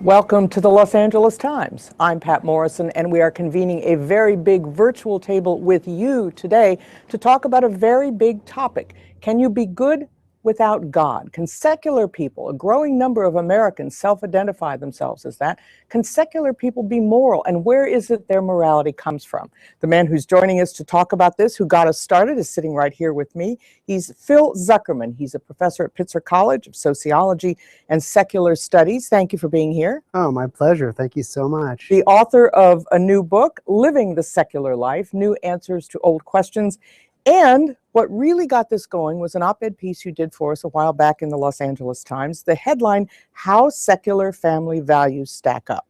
Welcome to the Los Angeles Times. I'm Pat Morrison, and we are convening a very big virtual table with you today to talk about a very big topic. Can you be good without God? Can secular people, a growing number of Americans self-identify themselves as that, can secular people be moral, and where is it their morality comes from? The man who's joining us to talk about this, who got us started, is sitting right here with me. He's Phil Zuckerman. He's a professor at Pitzer College of Sociology and Secular Studies. Thank you for being here. Oh, my pleasure. Thank you so much. The author of a new book, Living the Secular Life, New Answers to Old Questions. And what really got this going was an op-ed piece you did for us a while back in the Los Angeles Times, the headline, How Secular Family Values Stack Up.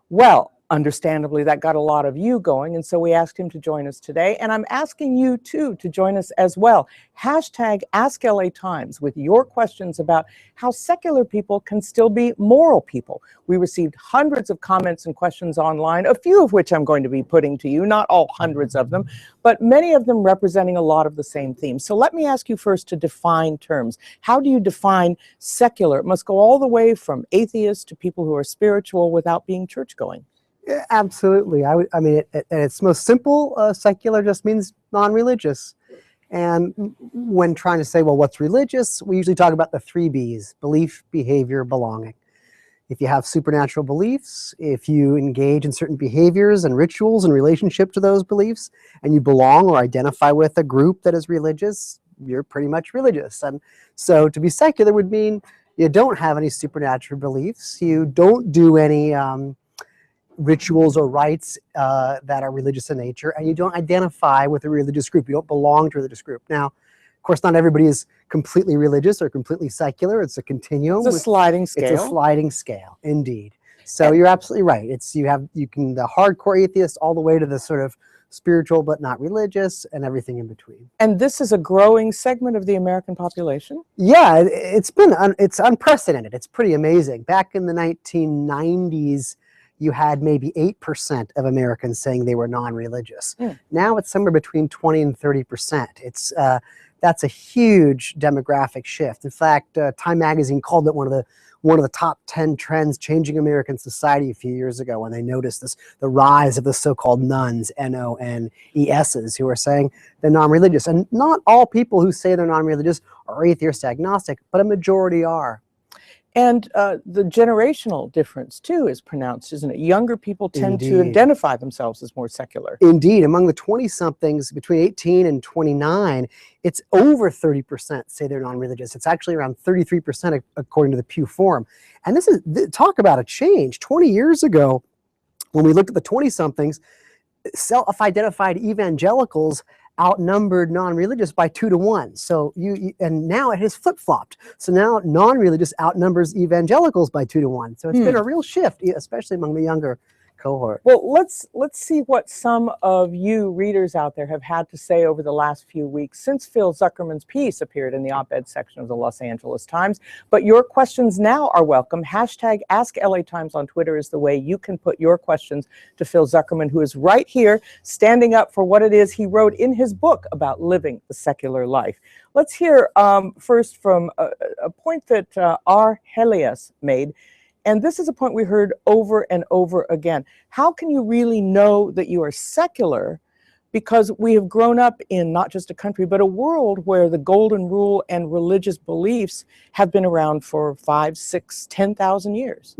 Well, understandably, that got a lot of you going, and so we asked him to join us today, and I'm asking you, too, to join us as well. Hashtag AskLATimes with your questions about how secular people can still be moral people. We received hundreds of comments and questions online, a few of which I'm going to be putting to you, not all hundreds of them, but many of them representing a lot of the same themes. So let me ask you first to define terms. How do you define secular? It must go all the way from atheists to people who are spiritual without being church-going. Yeah, absolutely. I mean, at its most simple, secular just means non-religious. And when trying to say, well, what's religious, we usually talk about the 3 Bs, belief, behavior, belonging. If you have supernatural beliefs, if you engage in certain behaviors and rituals in relationship to those beliefs, and you belong or identify with a group that is religious, you're pretty much religious. And so to be secular would mean you don't have any supernatural beliefs, you don't do any rituals or rites that are religious in nature, and you don't identify with a religious group. You don't belong to a religious group. Now, of course, not everybody is completely religious or completely secular. It's a continuum. It's a sliding scale. It's a sliding scale, indeed. So you're absolutely right. You can the hardcore atheist all the way to the sort of spiritual but not religious and everything in between. And this is a growing segment of the American population? Yeah, it's unprecedented. It's pretty amazing. Back in the 1990s, you had maybe 8% of Americans saying they were non-religious. Now it's somewhere between 20 and 30%. That's a huge demographic shift. In fact, Time magazine called it one of the top 10 trends changing American society a few years ago when they noticed the rise of the so-called nuns, N-O-N-E-S's, who are saying they're non-religious. And not all people who say they're non-religious are atheist agnostic, but a majority are. And the generational difference, too, is pronounced, isn't it? Younger people tend to identify themselves as more secular. Indeed. Among the 20-somethings between 18 and 29, it's over 30% say they're non-religious. It's actually around 33% according to the Pew Forum. And this is, talk about a change. 20 years ago, when we looked at the 20-somethings, self-identified evangelicals outnumbered non-religious by 2 to 1. So and now it has flip-flopped. So now non-religious outnumbers evangelicals by 2 to 1. So it's been a real shift, especially among the younger cohort. Well, let's see what some of you readers out there have had to say over the last few weeks since Phil Zuckerman's piece appeared in the op-ed section of the Los Angeles Times. But your questions now are welcome. Hashtag AskLATimes on Twitter is the way you can put your questions to Phil Zuckerman, who is right here standing up for what it is he wrote in his book about living the secular life. Let's hear first from a point that R. Helias made. And this is a point we heard over and over again. How can you really know that you are secular? Because we have grown up in not just a country, but a world where the golden rule and religious beliefs have been around for 5, 6, 10,000 years.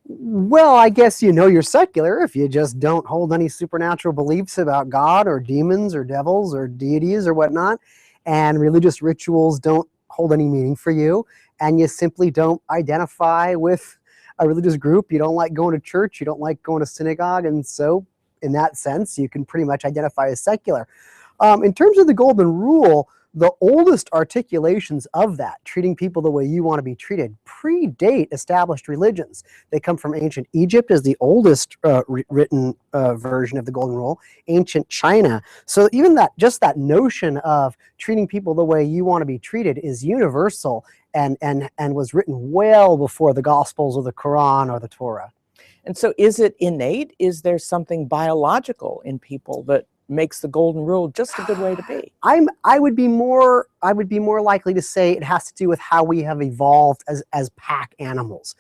Well, I guess you know you're secular if you just don't hold any supernatural beliefs about God or demons or devils or deities or whatnot, and religious rituals don't hold any meaning for you, and you simply don't identify with a religious group. You don't like going to church, you don't like going to synagogue, and so in that sense you can pretty much identify as secular. In terms of the golden rule, the oldest articulations of that, treating people the way you want to be treated, predate established religions. They come from ancient Egypt as the oldest written version of the golden rule, ancient China. So even just that notion of treating people the way you want to be treated is universal and was written well before the Gospels or the Quran or the Torah. And so is it innate? Is there something biological in people that makes the golden rule just a good way to be? I would be more likely to say it has to do with how we have evolved as pack animals.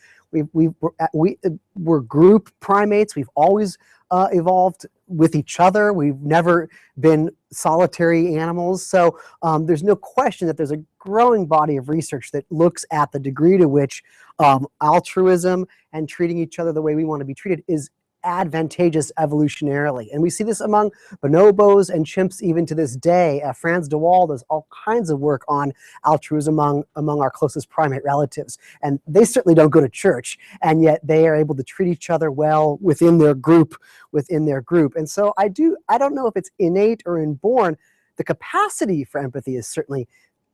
We're group primates. We've always evolved with each other. We've never been solitary animals. So there's no question that there's a growing body of research that looks at the degree to which altruism and treating each other the way we want to be treated is advantageous evolutionarily. And we see this among bonobos and chimps even to this day. Franz de Waal does all kinds of work on altruism among our closest primate relatives. And they certainly don't go to church, and yet they are able to treat each other well within their group. And so I don't know if it's innate or inborn. The capacity for empathy is certainly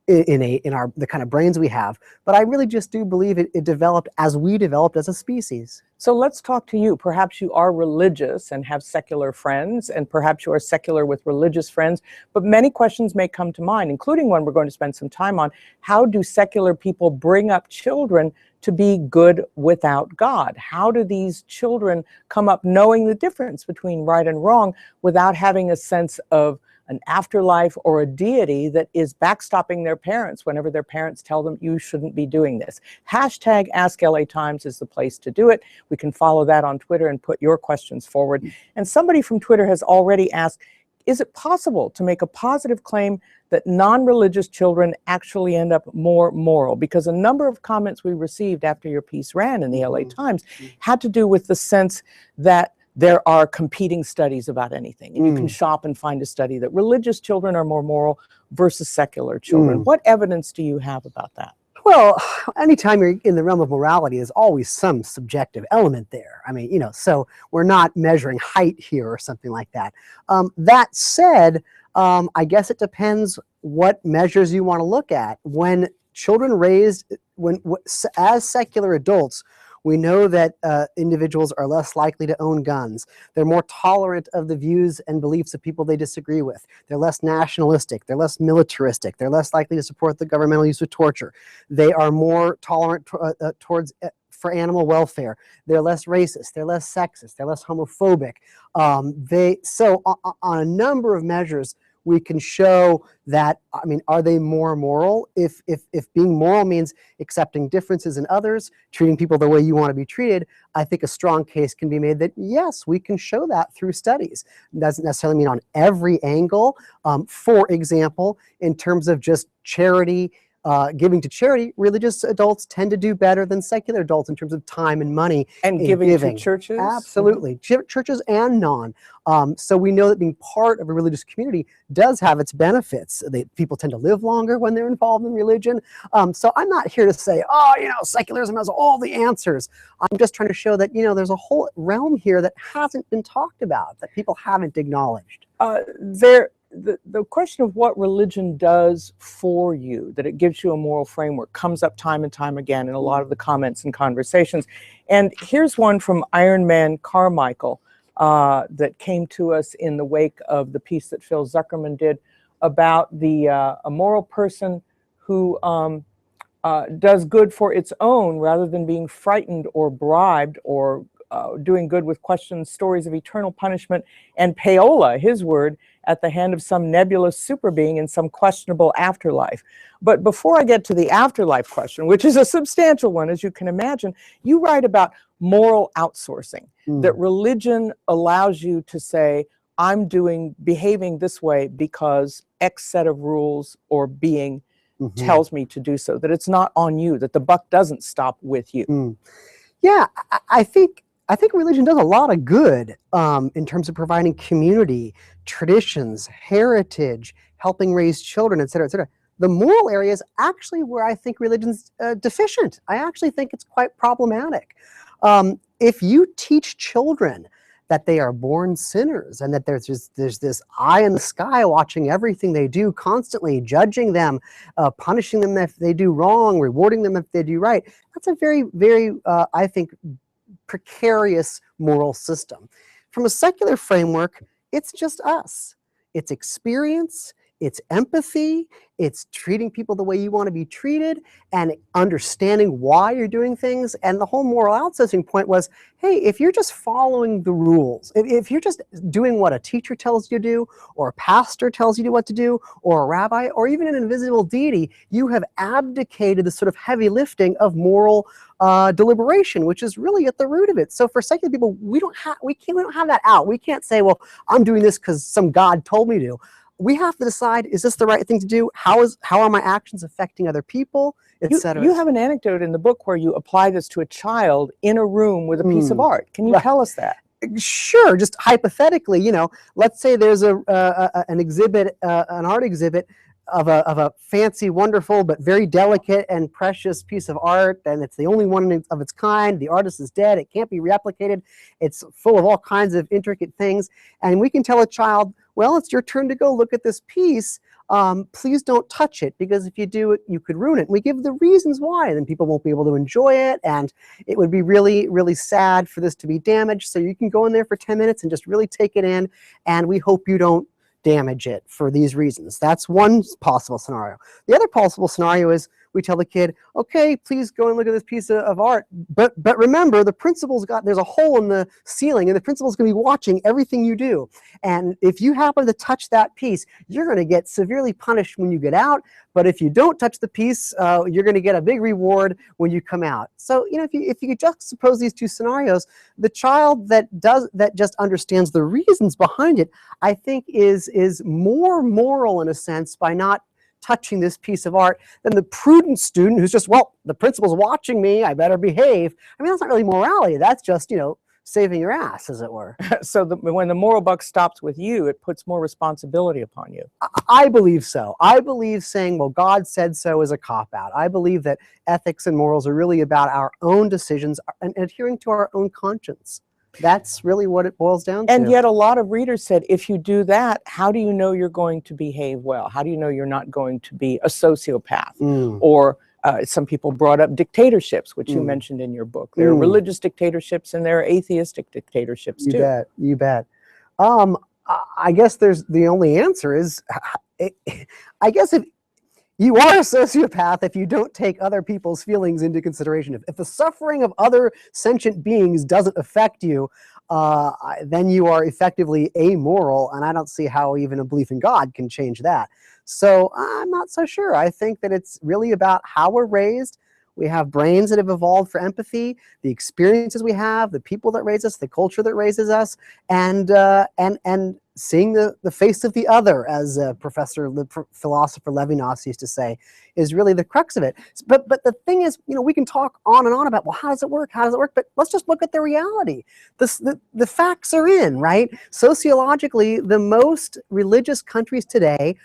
innate in the kind of brains we have, but I really just do believe it developed as we developed as a species. So let's talk to you. Perhaps you are religious and have secular friends, and perhaps you are secular with religious friends, but many questions may come to mind, including one we're going to spend some time on. How do secular people bring up children to be good without God? How do these children come up knowing the difference between right and wrong without having a sense of an afterlife or a deity that is backstopping their parents whenever their parents tell them you shouldn't be doing this? Hashtag Ask LA Times is the place to do it. We can follow that on Twitter and put your questions forward. And somebody from Twitter has already asked, is it possible to make a positive claim that non-religious children actually end up more moral? Because a number of comments we received after your piece ran in the LA Times had to do with the sense that there are competing studies about anything. And you can shop and find a study that religious children are more moral versus secular children. What evidence do you have about that? Well, anytime you're in the realm of morality, there's always some subjective element there. I mean, so we're not measuring height here or something like that. That said, I guess it depends what measures you want to look at. When children raised, as secular adults, we know that individuals are less likely to own guns. They're more tolerant of the views and beliefs of people they disagree with. They're less nationalistic. They're less militaristic. They're less likely to support the governmental use of torture. They are more tolerant for animal welfare. They're less racist. They're less sexist. They're less homophobic. So on a number of measures, we can show that, I mean, are they more moral? If being moral means accepting differences in others, treating people the way you want to be treated, I think a strong case can be made that, yes, we can show that through studies. It doesn't necessarily mean on every angle. For example, in terms of just charity, giving to charity, religious adults tend to do better than secular adults in terms of time and money. And giving to churches? Absolutely. Churches and non. So we know that being part of a religious community does have its benefits. People tend to live longer when they're involved in religion. So I'm not here to say, secularism has all the answers. I'm just trying to show that, there's a whole realm here that hasn't been talked about, that people haven't acknowledged. The question of what religion does for you, that it gives you a moral framework, comes up time and time again in a lot of the comments and conversations. And here's one from Iron Man Carmichael that came to us in the wake of the piece that Phil Zuckerman did about a moral person who does good for its own rather than being frightened or bribed or doing good with questions, stories of eternal punishment, and payola, his word, at the hand of some nebulous super being in some questionable afterlife. But before I get to the afterlife question, which is a substantial one, as you can imagine, you write about moral outsourcing, that religion allows you to say, I'm behaving this way because X set of rules or being tells me to do so, that it's not on you, that the buck doesn't stop with you. Yeah, I think religion does a lot of good in terms of providing community, traditions, heritage, helping raise children, et cetera, et cetera. The moral area is actually where I think religion's deficient. I actually think it's quite problematic. If you teach children that they are born sinners and that there's this eye in the sky watching everything they do, constantly judging them, punishing them if they do wrong, rewarding them if they do right, that's a very, very, I think, precarious moral system. From a secular framework, it's just us. It's experience, it's empathy, it's treating people the way you want to be treated, and understanding why you're doing things. And the whole moral outsourcing point was, hey, if you're just following the rules, if you're just doing what a teacher tells you to do, or a pastor tells you what to do, or a rabbi, or even an invisible deity, you have abdicated the sort of heavy lifting of moral deliberation, which is really at the root of it. So for secular people, we don't have that out. We can't say, well, I'm doing this because some God told me to. We have to decide, is this the right thing to do? How are my actions affecting other people, etc.? You have an anecdote in the book where you apply this to a child in a room with a piece of art. Can you tell us that? Sure. Just hypothetically, let's say there's an exhibit, an art exhibit of a fancy, wonderful, but very delicate and precious piece of art, and it's the only one of its kind. The artist is dead. It can't be replicated. It's full of all kinds of intricate things. And we can tell a child, well, it's your turn to go look at this piece. Please don't touch it, because if you do it, you could ruin it. And we give the reasons why, and then people won't be able to enjoy it, and it would be really, really sad for this to be damaged. So you can go in there for 10 minutes and just really take it in, and we hope you don't damage it for these reasons. That's one possible scenario. The other possible scenario is we tell the kid, okay, please go and look at this piece of art, but remember, the principal's there's a hole in the ceiling, and the principal's going to be watching everything you do. And if you happen to touch that piece, you're going to get severely punished when you get out. But if you don't touch the piece, you're going to get a big reward when you come out. So, if you could juxtapose these two scenarios, the child that just understands the reasons behind it, I think is more moral in a sense by not touching this piece of art than the prudent student who's just, well, the principal's watching me, I better behave. I mean, that's not really morality. That's just, saving your ass, as it were. So when the moral buck stops with you, it puts more responsibility upon you. I believe so. I believe saying, well, God said so is a cop-out. I believe that ethics and morals are really about our own decisions and adhering to our own conscience. That's really what it boils down to. And yet a lot of readers said, if you do that, how do you know you're going to behave well? How do you know you're not going to be a sociopath? Or some people brought up dictatorships, which you mentioned in your book. There are religious dictatorships and there are atheistic dictatorships too. You bet. You bet. I guess the only answer is, I guess if you are a sociopath if you don't take other people's feelings into consideration. If the suffering of other sentient beings doesn't affect you, then you are effectively amoral, and I don't see how even a belief in God can change that. So I'm not so sure. I think that it's really about how we're raised. We have brains that have evolved for empathy, the experiences we have, the people that raise us, the culture that raises us, and seeing the face of the other, as philosopher Levinas used to say, is really the crux of it. But the thing is, we can talk on and on about, well, how does it work? How does it work? But let's just look at the reality. The facts are in, right? Sociologically, the most religious countries today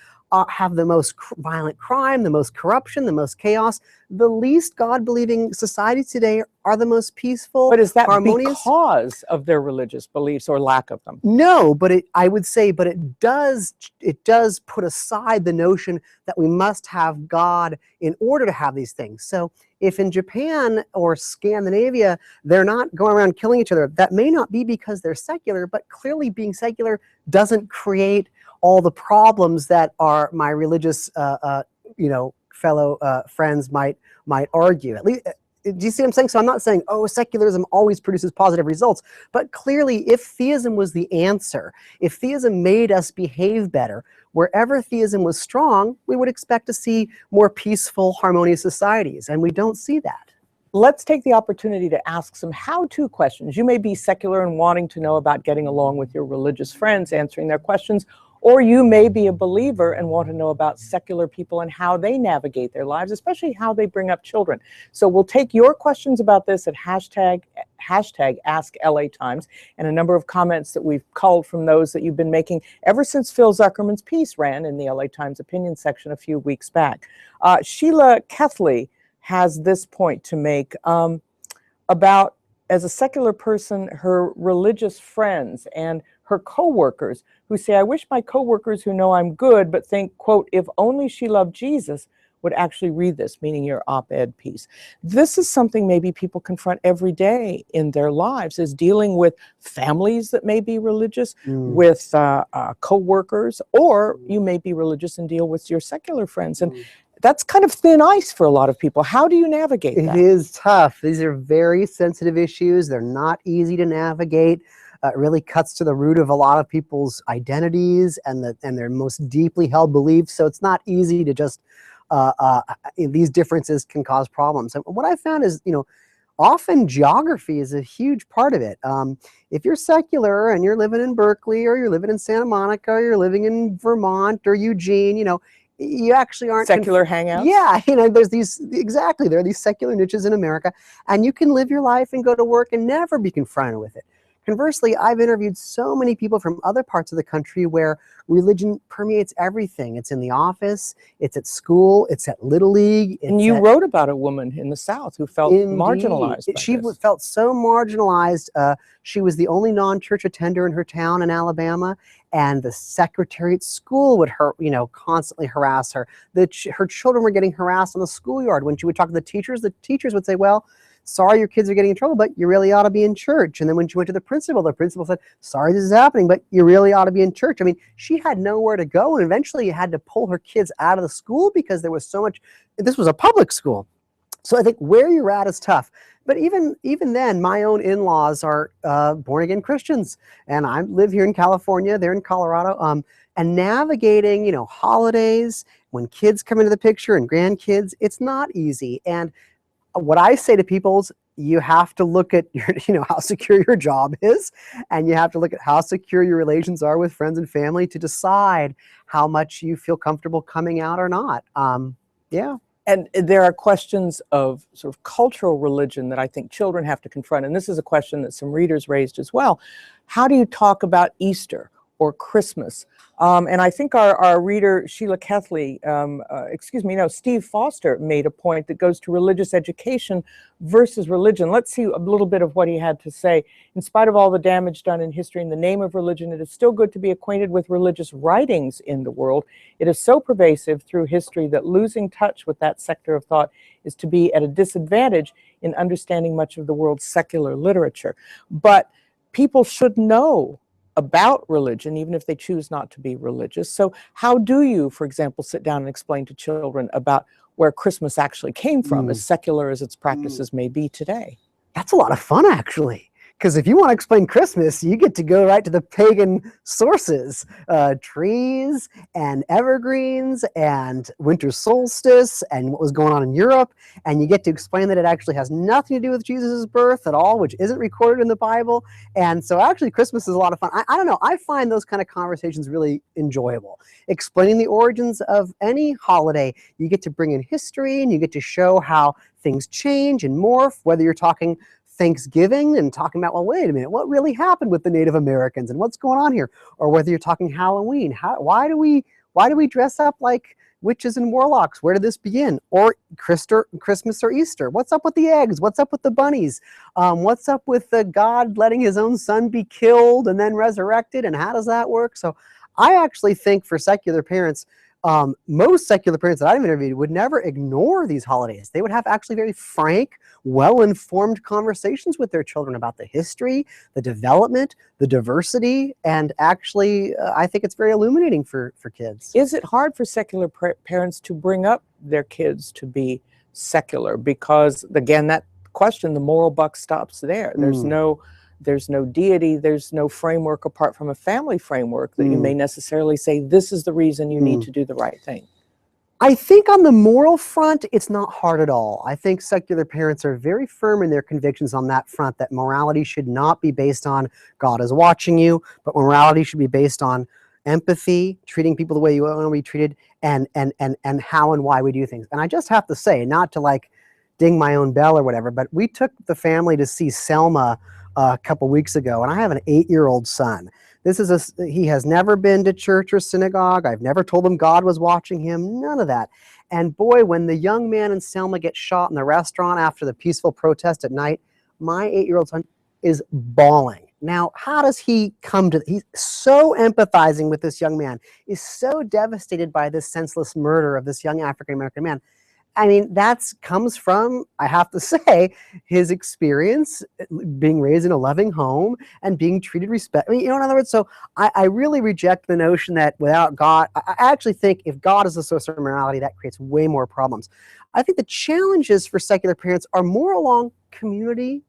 have the most violent crime, the most corruption, the most chaos. The least God-believing societies today are the most peaceful, But is that harmonious. because of their religious beliefs or lack of them? No, but I would say, but it does put aside the notion that we must have God in order to have these things. So if in Japan or Scandinavia, they're not going around killing each other, that may not be because they're secular, but clearly being secular doesn't create all the problems that are my religious, fellow friends might argue. At least, do you see what I'm saying? So I'm not saying, oh, secularism always produces positive results, but clearly if theism was the answer, if theism made us behave better, wherever theism was strong, we would expect to see more peaceful, harmonious societies, and we don't see that. Let's take the opportunity to ask some how-to questions. You may be secular and wanting to know about getting along with your religious friends, answering their questions, or you may be a believer and want to know about secular people and how they navigate their lives, especially how they bring up children. So we'll take your questions about this at hashtag AskLATimes, and a number of comments that we've culled from those that you've been making ever since Phil Zuckerman's piece ran in the LA Times opinion section a few weeks back. Sheila Kethley has this point to make about, as a secular person, her religious friends and her co-workers who say, I wish my co-workers who know I'm good but think, quote, if only she loved Jesus would actually read this, meaning your op-ed piece. This is something maybe people confront every day in their lives, is dealing with families that may be religious, with co-workers, or you may be religious and deal with your secular friends. And that's kind of thin ice for a lot of people. How do you navigate that? It is tough. These are very sensitive issues. They're not easy to navigate. It really cuts to the root of a lot of people's identities and their most deeply held beliefs. So it's not easy to just, these differences can cause problems. And what I found is, often geography is a huge part of it. If you're secular and you're living in Berkeley, or you're living in Santa Monica, or you're living in Vermont or Eugene, you actually aren't secular hangouts. Yeah, there's there are these secular niches in America, and you can live your life and go to work and never be confronted with it. Conversely, I've interviewed so many people from other parts of the country where religion permeates everything. It's in the office, it's at school, it's at Little League. And you wrote about a woman in the South who felt marginalized by She this. felt so marginalized. She was the only non-church attender in her town in Alabama, and the secretary at school would constantly harass her. Her children were getting harassed on the schoolyard. When she would talk to the teachers would say, well, sorry your kids are getting in trouble, but you really ought to be in church. And then when she went to the principal said, sorry this is happening, but you really ought to be in church. I mean, she had nowhere to go, and eventually you had to pull her kids out of the school because there was so much, this was a public school. So I think where you're at is tough. But even then, my own in-laws are born-again Christians, and I live here in California, they're in Colorado, and navigating, holidays, when kids come into the picture and grandkids, it's not easy. And what I say to people is, you have to look at how secure your job is, and you have to look at how secure your relations are with friends and family to decide how much you feel comfortable coming out or not. Yeah. And there are questions of sort of cultural religion that I think children have to confront. And this is a question that some readers raised as well. How do you talk about Easter or Christmas? And I think our reader, Sheila Kethley, Steve Foster made a point that goes to religious education versus religion. Let's see a little bit of what he had to say. In spite of all the damage done in history in the name of religion, it is still good to be acquainted with religious writings in the world. It is so pervasive through history that losing touch with that sector of thought is to be at a disadvantage in understanding much of the world's secular literature. But people should know about religion, even if they choose not to be religious. So how do you, for example, sit down and explain to children about where Christmas actually came from, as secular as its practices may be today? That's a lot of fun, actually. Because if you want to explain Christmas, you get to go right to the pagan sources, trees and evergreens and winter solstice and what was going on in Europe. And you get to explain that it actually has nothing to do with Jesus' birth at all, which isn't recorded in the Bible. And so actually Christmas is a lot of fun. I don't know, I find those kind of conversations really enjoyable. Explaining the origins of any holiday, you get to bring in history and you get to show how things change and morph, whether you're talking Thanksgiving and talking about, well, wait a minute, what really happened with the Native Americans and what's going on here? Or whether you're talking Halloween, why do we dress up like witches and warlocks? Where did this begin? Or Christmas or Easter? What's up with the eggs? What's up with the bunnies? What's up with God letting his own son be killed and then resurrected? And how does that work? So I actually think for secular parents, most secular parents that I've interviewed would never ignore these holidays. They would have actually very frank, well-informed conversations with their children about the history, the development, the diversity, and actually I think it's very illuminating for kids. Is it hard for secular parents to bring up their kids to be secular? Because again, that question, the moral buck stops there. There's no deity, there's no framework apart from a family framework that you may necessarily say, this is the reason you need to do the right thing. I think on the moral front, it's not hard at all. I think secular parents are very firm in their convictions on that front, that morality should not be based on God is watching you, but morality should be based on empathy, treating people the way you want to be treated, and how and why we do things. And I just have to say, not to like ding my own bell or whatever, but we took the family to see Selma a couple weeks ago, and I have an 8-year-old son. He has never been to church or synagogue. I've never told him God was watching him, none of that. And boy, when the young man in Selma gets shot in the restaurant after the peaceful protest at night, my 8-year-old son is bawling. Now, how does he come to, he's so empathizing with this young man, is so devastated by this senseless murder of this young African-American man. I mean, comes from, I have to say, his experience being raised in a loving home and being treated respect. I mean, in other words, so I really reject the notion that without God, I actually think if God is the source of morality, that creates way more problems. I think the challenges for secular parents are more along community,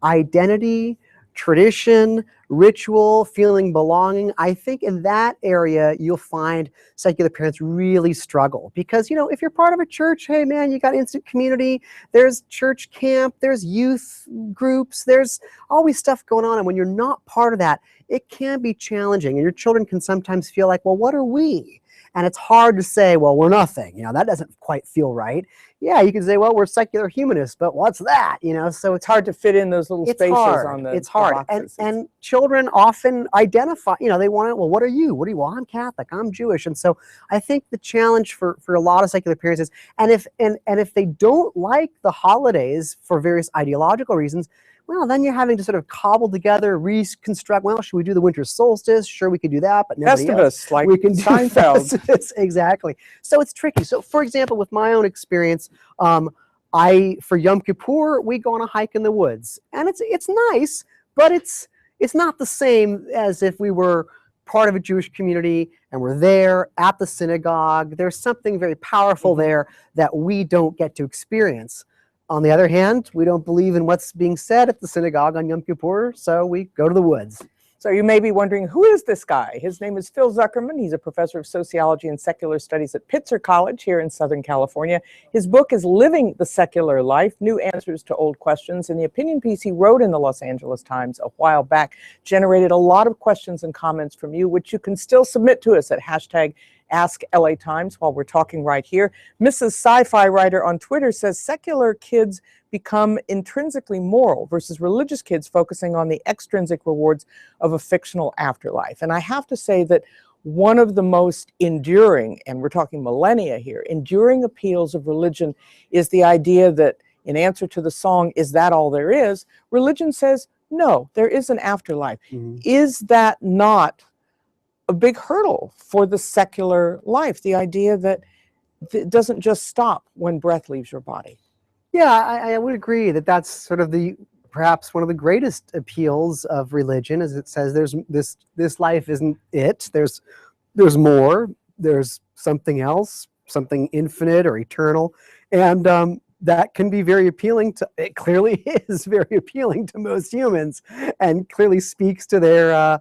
identity, tradition, ritual, feeling belonging. I think in that area, you'll find secular parents really struggle because, if you're part of a church, hey man, you got instant community, there's church camp, there's youth groups, there's always stuff going on. And when you're not part of that, it can be challenging. And your children can sometimes feel like, well, what are we? And it's hard to say, well, we're nothing. That doesn't quite feel right. Yeah, you can say, well, we're secular humanists, but what's that? So it's hard to fit in those little spaces on the It's hard. And children often identify, they want to, well, what are you? What do you want? I'm Catholic, I'm Jewish. And so I think the challenge for a lot of secular parents is, and if they don't like the holidays for various ideological reasons, well, then you're having to sort of cobble together, reconstruct, well, should we do the winter solstice? Sure, we could do that, but nobody else. Like we can do Seinfeld. Festivus, exactly. So it's tricky. So for example, with my own experience, for Yom Kippur, we go on a hike in the woods. And it's nice, but it's not the same as if we were part of a Jewish community and we're there at the synagogue. There's something very powerful there that we don't get to experience. On the other hand, we don't believe in what's being said at the synagogue on Yom Kippur, so we go to the woods. So you may be wondering, who is this guy? His name is Phil Zuckerman. He's a professor of sociology and secular studies at Pitzer College here in Southern California. His book is Living the Secular Life, New Answers to Old Questions. And the opinion piece he wrote in the Los Angeles Times a while back generated a lot of questions and comments from you, which you can still submit to us at #AskLATimes while we're talking right here. Mrs. Sci-Fi Writer on Twitter says secular kids become intrinsically moral versus religious kids focusing on the extrinsic rewards of a fictional afterlife. And I have to say that one of the most enduring, and we're talking millennia here, enduring appeals of religion is the idea that, in answer to the song, "Is That All There Is?" religion says, no, there is an afterlife. Is that not a big hurdle for the secular life? The idea that it doesn't just stop when breath leaves your body. Yeah, I would agree that that's sort of perhaps one of the greatest appeals of religion, as it says there's this life isn't it. There's more. There's something else, something infinite or eternal, and that can be very appealing to. It clearly is very appealing to most humans, and clearly speaks to their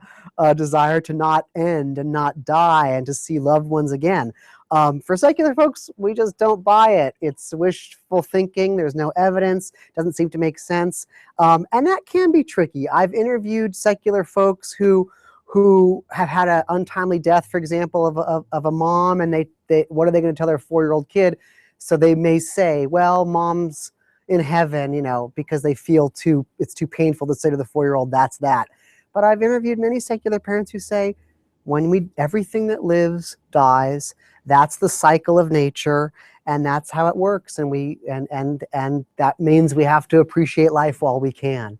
desire to not end and not die and to see loved ones again. For secular folks, we just don't buy it. It's wishful thinking. There's no evidence. Doesn't seem to make sense. And that can be tricky. I've interviewed secular folks who have had an untimely death, for example, of a mom, and they what are they going to tell their 4-year-old kid? So they may say, well, mom's in heaven, because they feel it's too painful to say to the 4-year-old, that's that. But I've interviewed many secular parents who say, everything that lives dies. That's the cycle of nature, and that's how it works. And that means we have to appreciate life while we can.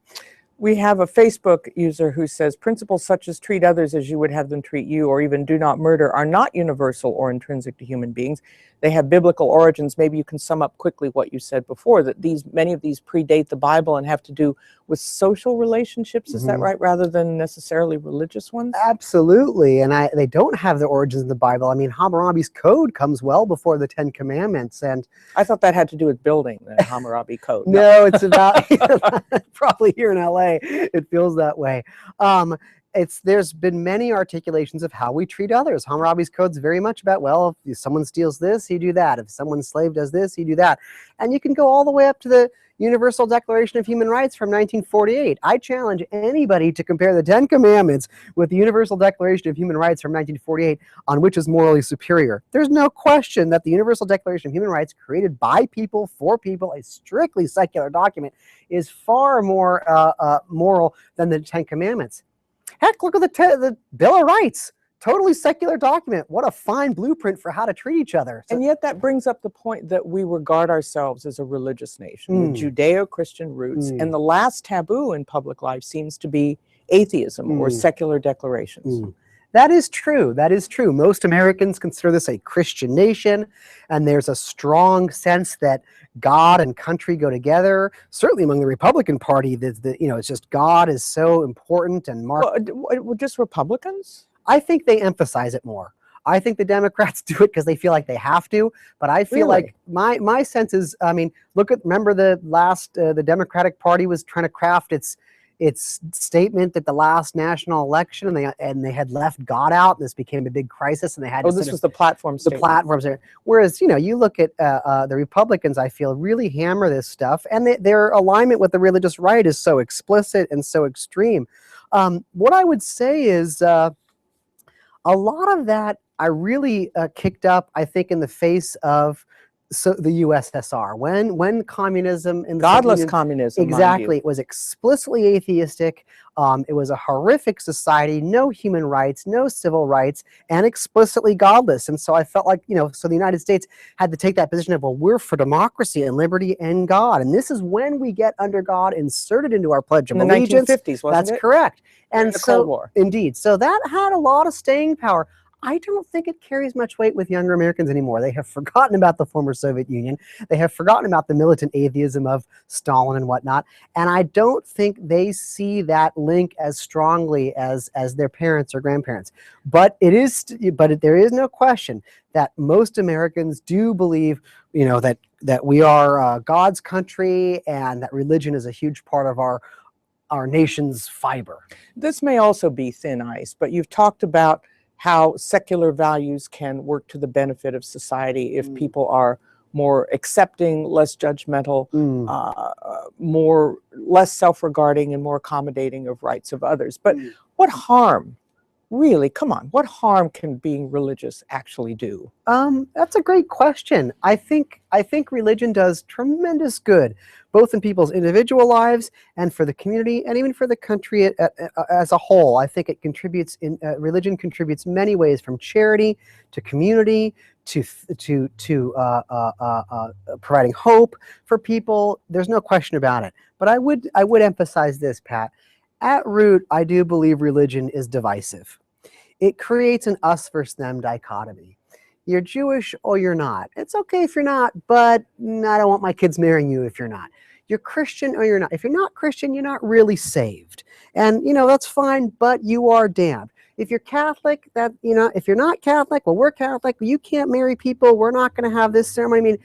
We have a Facebook user who says principles such as treat others as you would have them treat you, or even do not murder, are not universal or intrinsic to human beings. They have biblical origins. Maybe you can sum up quickly what you said before, that many of these predate the Bible and have to do with social relationships. Is that right, rather than necessarily religious ones? Absolutely. And they don't have their origins in the Bible. I mean, Hammurabi's Code comes well before the 10 Commandments. And I thought that had to do with building the Hammurabi Code. No, it's about probably here in LA. It feels that way. There's been many articulations of how we treat others. Hammurabi's Code's very much about, well, if someone steals this, you do that. If someone's slave does this, you do that. And you can go all the way up to the Universal Declaration of Human Rights from 1948. I challenge anybody to compare the 10 Commandments with the Universal Declaration of Human Rights from 1948 on which is morally superior. There's no question that the Universal Declaration of Human Rights, created by people, for people, a strictly secular document, is far more moral than the 10 Commandments. Heck, look at the Bill of Rights. Totally secular document. What a fine blueprint for how to treat each other. And yet that brings up the point that we regard ourselves as a religious nation, with Judeo-Christian roots, and the last taboo in public life seems to be atheism or secular declarations. That is true. That is true. Most Americans consider this a Christian nation, and there's a strong sense that God and country go together. Certainly among the Republican Party, it's just God is so important and Just Republicans? I think they emphasize it more. I think the Democrats do it because they feel like they have to, but I feel like my sense is, I mean, remember the Democratic Party was trying to craft its statement at the last national election, and they had left God out, and this became a big crisis, and they had this was the platform statement. The platforms there. Whereas, you look at the Republicans, I feel, really hammer this stuff, and their alignment with the religious right is so explicit and so extreme. What I would say is a lot of that I really kicked up, I think, in the face of the USSR, when communism and godless communism, exactly, it was explicitly atheistic. It was a horrific society, no human rights, no civil rights, and explicitly godless. And so I felt like, so the United States had to take that position of, well, we're for democracy and liberty and God, and this is when we get under God inserted into our Pledge of Allegiance. In the 1950s, wasn't it? That's correct. And the Cold War. Indeed, so that had a lot of staying power. I don't think it carries much weight with younger Americans anymore. They have forgotten about the former Soviet Union. They have forgotten about the militant atheism of Stalin and whatnot. And I don't think they see that link as strongly as their parents or grandparents. But there is no question that most Americans do believe, that we are God's country, and that religion is a huge part of our nation's fiber. This may also be thin ice, but you've talked about how secular values can work to the benefit of society if people are more accepting, less judgmental, less self-regarding, and more accommodating of rights of others. But what harm, really, come on, what harm can being religious actually do? That's a great question. I think religion does tremendous good, both in people's individual lives and for the community, and even for the country as a whole. I think it contributes religion contributes many ways, from charity to community to providing hope for people. There's no question about it. But I would emphasize this, Pat. At root, I do believe religion is divisive. It creates an us versus them dichotomy. You're Jewish or you're not. It's okay if you're not, but I don't want my kids marrying you if you're not. You're Christian or you're not. If you're not Christian, you're not really saved. And, that's fine, but you are damned. If you're Catholic, if you're not Catholic, well, we're Catholic. You can't marry people. We're not going to have this ceremony. I mean,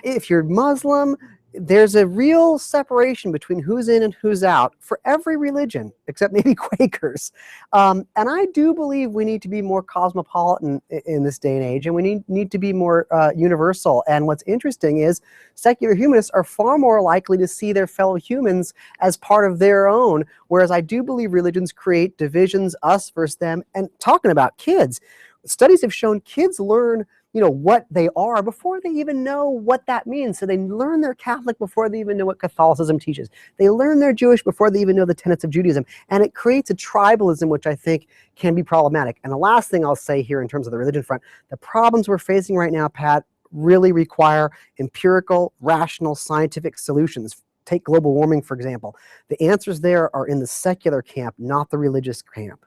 if you're Muslim, there's a real separation between who's in and who's out for every religion, except maybe Quakers. And I do believe we need to be more cosmopolitan in this day and age, and we need to be more universal. And what's interesting is secular humanists are far more likely to see their fellow humans as part of their own, whereas I do believe religions create divisions, us versus them. And talking about kids, studies have shown kids learn what they are before they even know what that means. So they learn they're Catholic before they even know what Catholicism teaches. They learn they're Jewish before they even know the tenets of Judaism. And it creates a tribalism, which I think can be problematic. And the last thing I'll say here in terms of the religion front, the problems we're facing right now, Pat, really require empirical, rational, scientific solutions. Take global warming, for example. The answers there are in the secular camp, not the religious camp.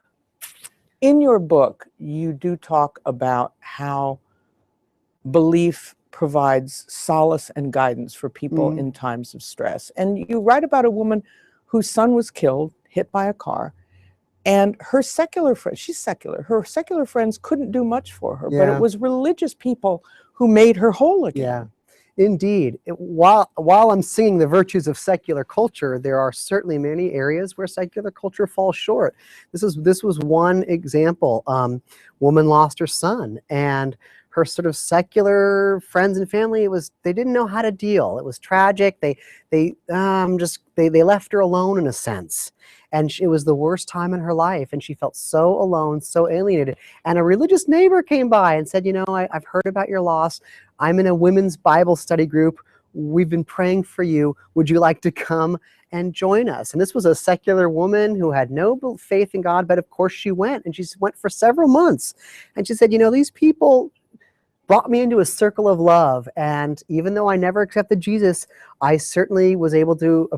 In your book, you do talk about how belief provides solace and guidance for people in times of stress. And you write about a woman whose son was killed, hit by a car, and her secular friends, she's secular, her secular friends couldn't do much for her, but it was religious people who made her whole again. Yeah. Indeed. While I'm singing the virtues of secular culture, there are certainly many areas where secular culture falls short. This was one example. Woman lost her son, and her sort of secular friends and family, they didn't know how to deal. It was tragic. They left her alone in a sense. And it was the worst time in her life, and she felt so alone, so alienated. And a religious neighbor came by and said, I've heard about your loss. I'm in a women's Bible study group. We've been praying for you. Would you like to come and join us? And this was a secular woman who had no faith in God, but of course she went, and she went for several months. And she said, these people brought me into a circle of love. And even though I never accepted Jesus, I certainly was able to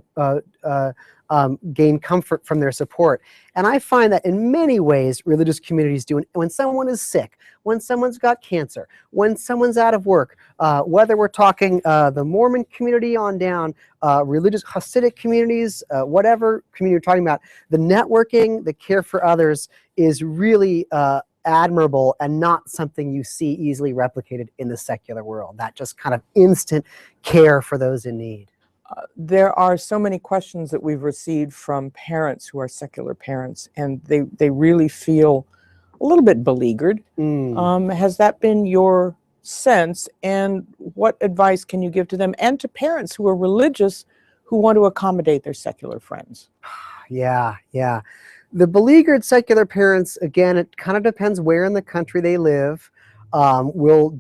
gain comfort from their support. And I find that in many ways, religious communities do. When someone is sick, when someone's got cancer, when someone's out of work, whether we're talking the Mormon community on down, religious Hasidic communities, whatever community you're talking about, the networking, the care for others is really admirable and not something you see easily replicated in the secular world. That just kind of instant care for those in need. There are so many questions that we've received from parents who are secular parents, and they really feel a little bit beleaguered. Has that been your sense, and what advice can you give to them and to parents who are religious who want to accommodate their secular friends? Yeah. The beleaguered secular parents, again, it kind of depends where in the country they live, will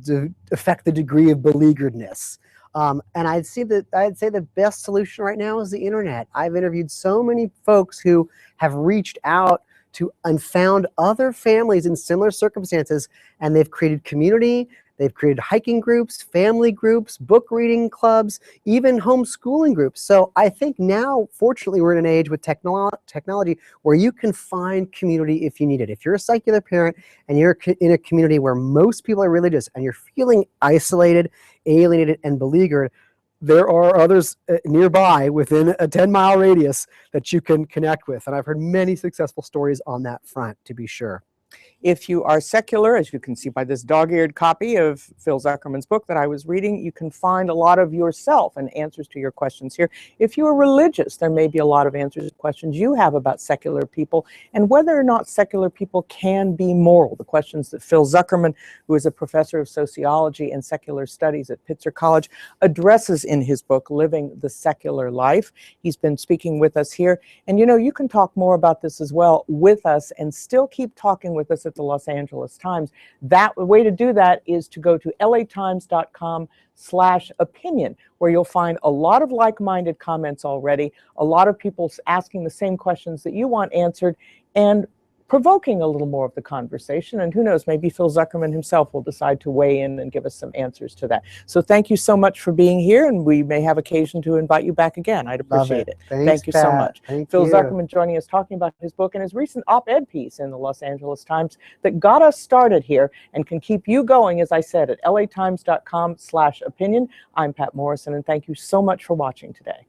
affect the degree of beleagueredness. And I'd say the best solution right now is the internet. I've interviewed so many folks who have reached out to and found other families in similar circumstances, and they've created community. They've created hiking groups, family groups, book reading clubs, even homeschooling groups. So I think now, fortunately, we're in an age with technology where you can find community if you need it. If you're a secular parent and you're in a community where most people are religious and you're feeling isolated, alienated, and beleaguered, there are others nearby within a 10-mile radius that you can connect with. And I've heard many successful stories on that front, to be sure. If you are secular, as you can see by this dog-eared copy of Phil Zuckerman's book that I was reading, you can find a lot of yourself and answers to your questions here. If you are religious, there may be a lot of answers to questions you have about secular people and whether or not secular people can be moral. The questions that Phil Zuckerman, who is a professor of sociology and secular studies at Pitzer College, addresses in his book, Living the Secular Life. He's been speaking with us here. And you can talk more about this as well with us and still keep talking with us at the Los Angeles Times. The way to do that is to go to latimes.com/opinion, where you'll find a lot of like-minded comments already, a lot of people asking the same questions that you want answered, and provoking a little more of the conversation. And who knows, maybe Phil Zuckerman himself will decide to weigh in and give us some answers to that. So thank you so much for being here, and we may have occasion to invite you back again. I'd appreciate it. Thanks, thank you so Pat. much. Thank Phil you. Zuckerman joining us, talking about his book and his recent op-ed piece in the Los Angeles Times that got us started here and can keep you going, as I said, at latimes.com/opinion. I'm Pat Morrison, and thank you so much for watching today.